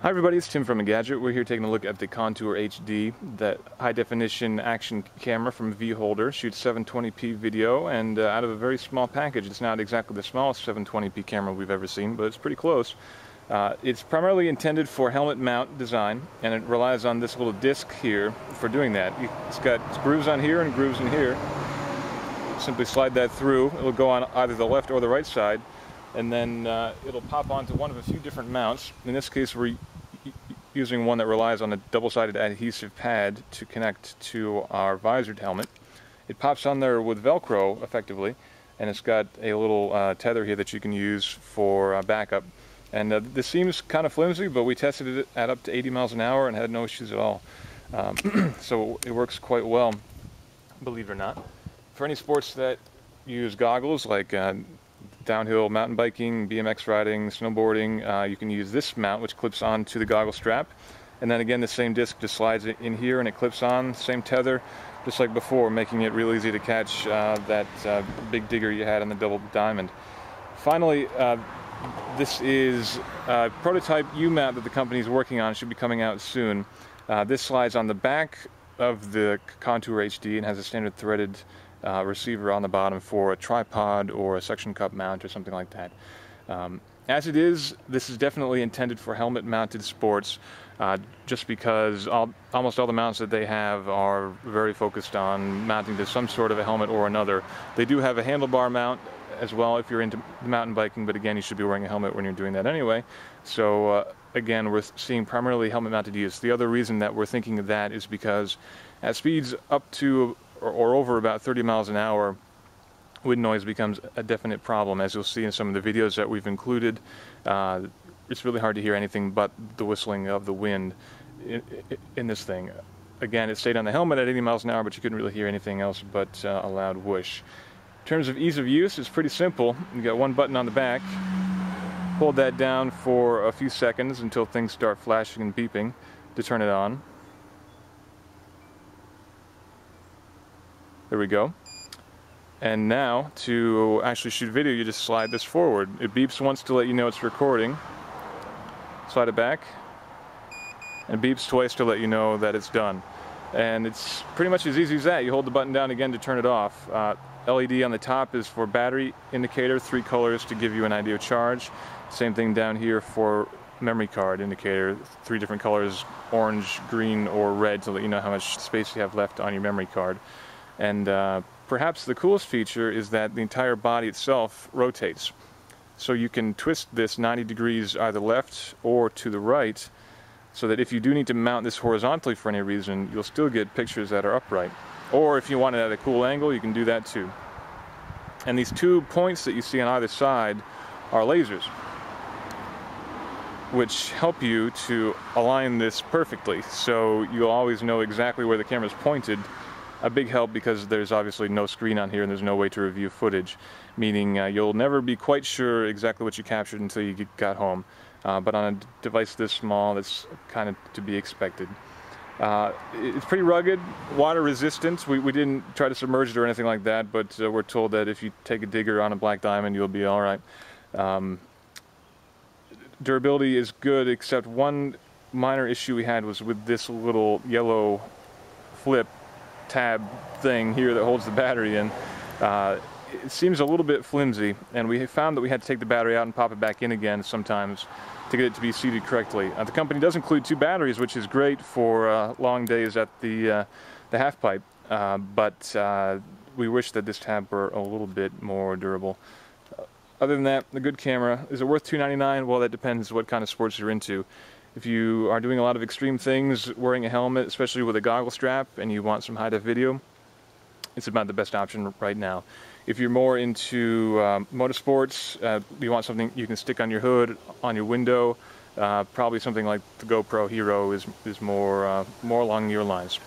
Hi everybody, it's Tim from Engadget. We're here taking a look at the ContourHD, that high-definition action camera from VholdR. Shoots 720p video, and out of a very small package. It's not exactly the smallest 720p camera we've ever seen, but it's pretty close. It's primarily intended for helmet mount design, and it relies on this little disc here for doing that. It's got grooves on here and grooves in here. Simply slide that through. It'll go on either the left or the right side, and then it'll pop onto one of a few different mounts. In this case, we're using one that relies on a double-sided adhesive pad to connect to our visored helmet. It pops on there with Velcro, effectively, and it's got a little tether here that you can use for backup. And this seems kind of flimsy, but we tested it at up to 80 miles an hour and had no issues at all. So it works quite well, believe it or not. For any sports that use goggles, like downhill mountain biking, BMX riding, snowboarding, you can use this mount, which clips onto the goggle strap. And then again, the same disc just slides in here and it clips on, same tether, just like before, making it real easy to catch that big digger you had on the double diamond. Finally, this is a prototype U-mount that the company is working on. It should be coming out soon. This slides on the back of the ContourHD and has a standard threaded receiver on the bottom for a tripod or a suction cup mount or something like that. As it is, this is definitely intended for helmet mounted sports, just because almost all the mounts that they have are very focused on mounting to some sort of a helmet or another. They do have a handlebar mount as well if you're into mountain biking, but again, you should be wearing a helmet when you're doing that anyway. So again, we're seeing primarily helmet mounted use. The other reason that we're thinking of that is because at speeds up to or over about 30 miles an hour, wind noise becomes a definite problem. As you'll see in some of the videos that we've included, it's really hard to hear anything but the whistling of the wind in this thing. Again, it stayed on the helmet at 80 miles an hour, but you couldn't really hear anything else but a loud whoosh. In terms of ease of use, it's pretty simple. You got one button on the back. Hold that down for a few seconds until things start flashing and beeping to turn it on. There we go. And now, to actually shoot video, you just slide this forward. It beeps once to let you know it's recording. Slide it back. And it beeps twice to let you know that it's done. And it's pretty much as easy as that. You hold the button down again to turn it off. LED on the top is for battery indicator, 3 colors to give you an idea of charge. Same thing down here for memory card indicator, 3 different colors, orange, green, or red, to let you know how much space you have left on your memory card. And perhaps the coolest feature is that the entire body itself rotates. So you can twist this 90 degrees either left or to the right, so that if you do need to mount this horizontally for any reason, you'll still get pictures that are upright. Or if you want it at a cool angle, you can do that too. And these 2 points that you see on either side are lasers, which help you to align this perfectly, so you'll always know exactly where the camera is pointed. A big help because there's obviously no screen on here and there's no way to review footage, meaning you'll never be quite sure exactly what you captured until you got home. But on a device this small, that's kind of to be expected. It's pretty rugged, water resistant. We didn't try to submerge it or anything like that, but we're told that if you take a digger on a black diamond, you'll be all right. Durability is good, except one minor issue we had was with this little yellow flip tab thing here that holds the battery in. It seems a little bit flimsy, and we found that we had to take the battery out and pop it back in again sometimes to get it to be seated correctly. The company does include 2 batteries, which is great for long days at the half pipe, but we wish that this tab were a little bit more durable. Other than that, a good camera. Is it worth $299? Well, that depends what kind of sports you're into. If you are doing a lot of extreme things, wearing a helmet, especially with a goggle strap, and you want some high-def video, it's about the best option right now. If you're more into motorsports, you want something you can stick on your hood, on your window, probably something like the GoPro Hero is more along your lines.